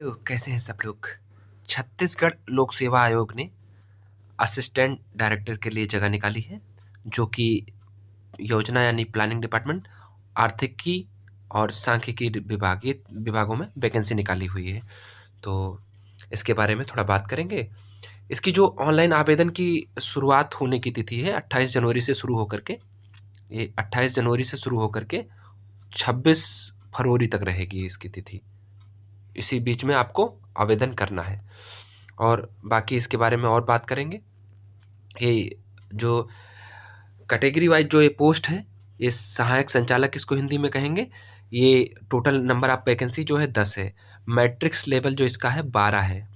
तो कैसे हैं सब लोग। छत्तीसगढ़ लोक सेवा आयोग ने असिस्टेंट डायरेक्टर के लिए जगह निकाली है, जो कि योजना यानी प्लानिंग डिपार्टमेंट, आर्थिकी और सांख्यिकी विभागों में वैकेंसी निकाली हुई है। तो इसके बारे में थोड़ा बात करेंगे। इसकी जो ऑनलाइन आवेदन की शुरुआत होने की तिथि है 28 जनवरी से शुरू होकर के, ये 28 जनवरी से शुरू होकर के 26 फरवरी तक रहेगी इसकी तिथि। इसी बीच में आपको आवेदन करना है और बाकी इसके बारे में और बात करेंगे। ये जो कैटेगरी वाइज जो ये पोस्ट है, ये सहायक संचालक इसको हिंदी में कहेंगे। ये टोटल नंबर ऑफ वैकेंसी जो है 10 है। मैट्रिक्स लेवल जो इसका है 12 है।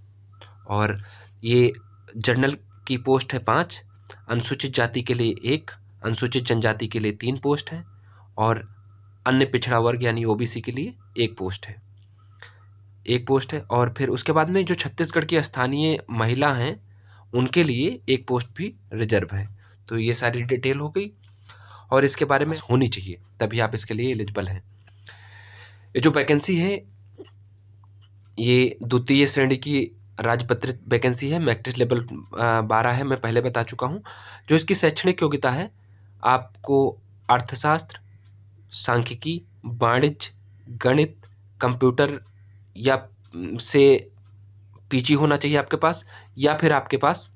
और ये जनरल की पोस्ट है 5, अनुसूचित जाति के लिए 1, अनुसूचित जनजाति के लिए 3 पोस्ट है और अन्य पिछड़ा वर्ग यानी ओबीसी के लिए 1 पोस्ट है। और फिर उसके बाद में जो छत्तीसगढ़ की स्थानीय महिला हैं उनके लिए 1 पोस्ट भी रिजर्व है। तो ये सारी डिटेल हो गई और इसके बारे में होनी चाहिए, तभी आप इसके लिए एलिजिबल हैं। ये जो वैकेंसी है ये द्वितीय श्रेणी की राजपत्रित वैकेंसी है। मैट्रिक लेवल 12 है, मैं पहले बता चुका हूँ। जो इसकी शैक्षणिक योग्यता है, आपको अर्थशास्त्र, सांख्यिकी, वाणिज्य, गणित, कंप्यूटर या से पीजी होना चाहिए आपके पास, या फिर आपके पास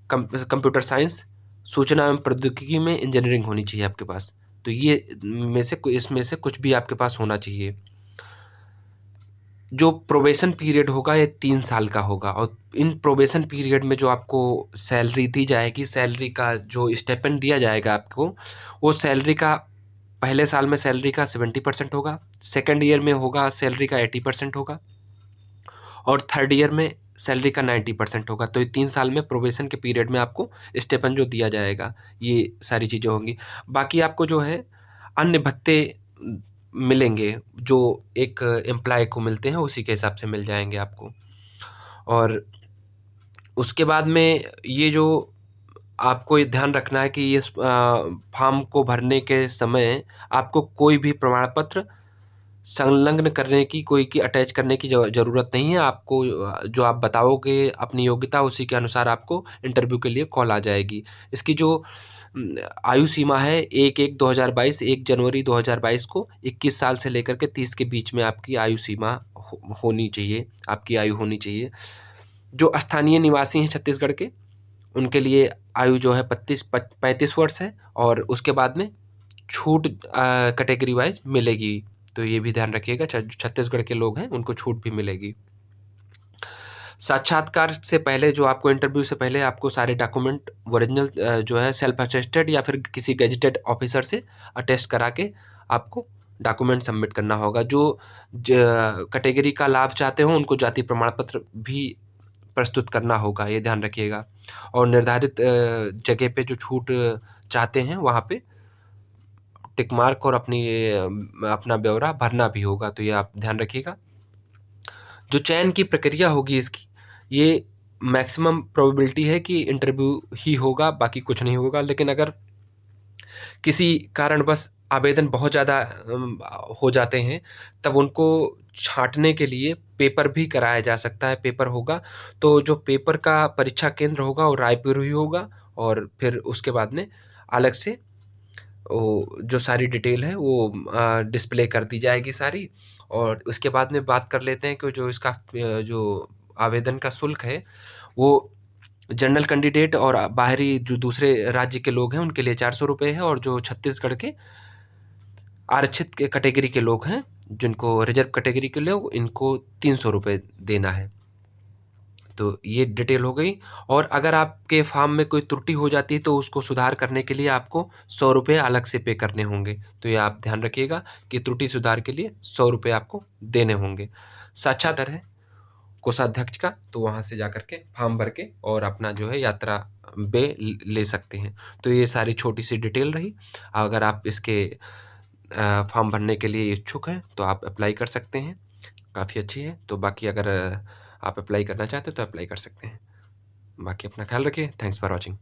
कंप्यूटर साइंस, सूचना एवं प्रौद्योगिकी में इंजीनियरिंग होनी चाहिए आपके पास। तो ये इसमें से कुछ भी आपके पास होना चाहिए। जो प्रोबेशन पीरियड होगा ये 3 साल का होगा और इन प्रोबेशन पीरियड में जो आपको सैलरी दी जाएगी, सैलरी का जो स्टेपन दिया जाएगा आपको, वो सैलरी का पहले साल में सैलरी का 70% होगा, सेकेंड ईयर में होगा सैलरी का 80% होगा और थर्ड ईयर में सैलरी का 90% होगा। तो ये 3 साल में प्रोबेशन के पीरियड में आपको स्टेपन जो दिया जाएगा, ये सारी चीज़ें होंगी। बाकी आपको जो है अन्य भत्ते मिलेंगे जो एक एम्प्लॉय को मिलते हैं, उसी के हिसाब से मिल जाएंगे आपको। और उसके बाद में ये जो आपको ये ध्यान रखना है कि ये फॉर्म को भरने के समय आपको कोई भी प्रमाण पत्र संलग्न करने की अटैच करने की ज़रूरत नहीं है। आपको जो आप बताओगे अपनी योग्यता, उसी के अनुसार आपको इंटरव्यू के लिए कॉल आ जाएगी। इसकी जो आयु सीमा है 1 जनवरी 2022 को 21 साल से लेकर के 30 के बीच में आपकी आयु सीमा होनी चाहिए, आपकी आयु होनी चाहिए। जो स्थानीय निवासी हैं छत्तीसगढ़ के, उनके लिए आयु जो है 35 वर्ष है और उसके बाद में छूट कैटेगरी वाइज मिलेगी। तो ये भी ध्यान रखिएगा, छत्तीसगढ़ के लोग हैं उनको छूट भी मिलेगी। साक्षात्कार से पहले, जो आपको इंटरव्यू से पहले आपको सारे डॉक्यूमेंट ओरिजिनल जो है सेल्फ अटेस्टेड या फिर किसी गेजेटेड ऑफिसर से अटेस्ट करा के आपको डॉक्यूमेंट सबमिट करना होगा। जो कैटेगरी का लाभ चाहते हो उनको जाति प्रमाण पत्र भी प्रस्तुत करना होगा, ये ध्यान रखिएगा। और निर्धारित जगह पे जो छूट चाहते हैं वहाँ पे टिक मार्क और अपना ब्यौरा भरना भी होगा, तो ये आप ध्यान रखिएगा। जो चयन की प्रक्रिया होगी इसकी, ये मैक्सिमम प्रोबेबिलिटी है कि इंटरव्यू ही होगा, बाकी कुछ नहीं होगा। लेकिन अगर किसी कारणवश आवेदन बहुत ज़्यादा हो जाते हैं, तब उनको छाँटने के लिए पेपर भी कराया जा सकता है, पेपर होगा। तो जो पेपर का परीक्षा केंद्र होगा वो रायपुर ही होगा और फिर उसके बाद में अलग से वो जो सारी डिटेल है वो डिस्प्ले कर दी जाएगी सारी। और उसके बाद में बात कर लेते हैं कि जो इसका जो आवेदन का शुल्क है, वो जनरल कैंडिडेट और बाहरी जो दूसरे राज्य के लोग हैं उनके लिए 400 रुपये है और जो छत्तीसगढ़ के आरक्षित के कैटेगरी के लोग हैं, जिनको रिजर्व कैटेगरी के लोग, इनको 300 रुपये देना है। तो ये डिटेल हो गई। और अगर आपके फार्म में कोई त्रुटि हो जाती है तो उसको सुधार करने के लिए आपको 100 रुपये अलग से पे करने होंगे। तो ये आप ध्यान रखिएगा कि त्रुटि सुधार के लिए 100 रुपये आपको देने होंगे। साक्षात्कार है कोषाध्यक्ष का, तो वहाँ से जा कर के फॉर्म भर के और अपना जो है यात्रा बे ले सकते हैं। तो ये सारी छोटी सी डिटेल रही। अगर आप इसके फॉर्म भरने के लिए इच्छुक हैं तो आप अप्लाई कर सकते हैं, काफ़ी अच्छी है। तो बाकी अगर आप अप्लाई करना चाहते हो तो अप्लाई कर सकते हैं। बाकी अपना ख्याल रखिए। Thanks for watching.